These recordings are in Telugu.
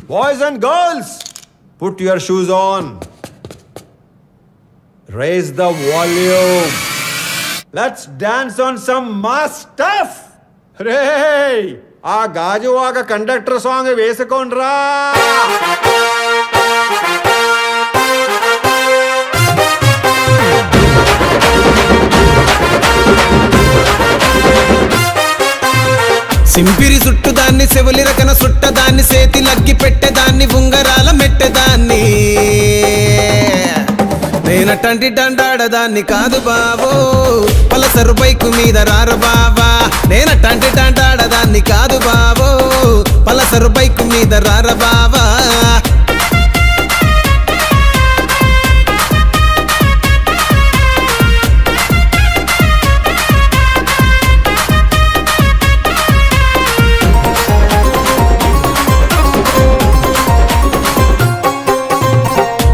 Boys and girls, put your shoes on. Raise the volume. Let's dance on some mass stuff. Hey, ఆ గాజువాక కండక్టర్ సాంగ్ వేసుకోండ్రా. సింపిరి చుట్టుదాన్ని చెవులి రకన సుట్టదాన్ని సేతి లగ్గి పెట్టేదాన్ని ఉంగరాల మెట్టేదాన్ని నేనటంటి డండాడదాన్ని కాదు బావో పలసరు బైకు మీద రార బావా నేనటంటి డండాడదాన్ని కాదు బావో పలసరు బైకు మీద రార బావా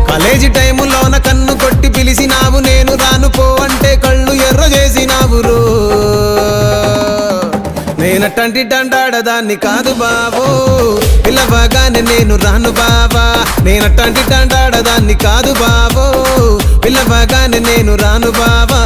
కాలేజీ టైములోన కన్ను కొట్టి పిలిచినావు నేను రాను పో అంటే కళ్ళు ఎర్ర చేసినావు రో నేనటంటి డండాడదాన్ని కాదు బావో పిల్లవగానే నేను రాను బావా నేనటంటి డండాడదాన్ని కాదు బావో పిల్లవగానే నేను రాను బావా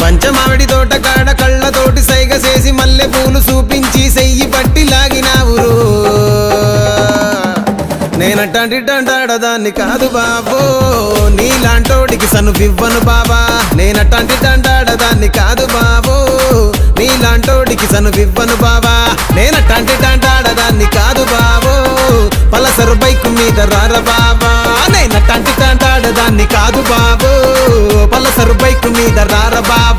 పంచమావిడి తోట కాడ కళ్ళతోటి సైగ చేసి మల్లె పూలు చూపించి సెయ్యి పట్టి లాగినావు నేనటంటి డండాడదాన్ని కాదు బాబో నీలాంటోడికి సను వివ్వను బాబా నేనటంటి డండాడదాన్ని కాదు బాబో నీలాంటోడికి సను వివ్వను బాబా నేనటంటి డండాడదాన్ని కాదు బాబో పలసరు బైకు మీద రార బాబా నేనటంటి డండాడదాన్ని కాదు బాబో పలసరు బైకు మీద రార బాబా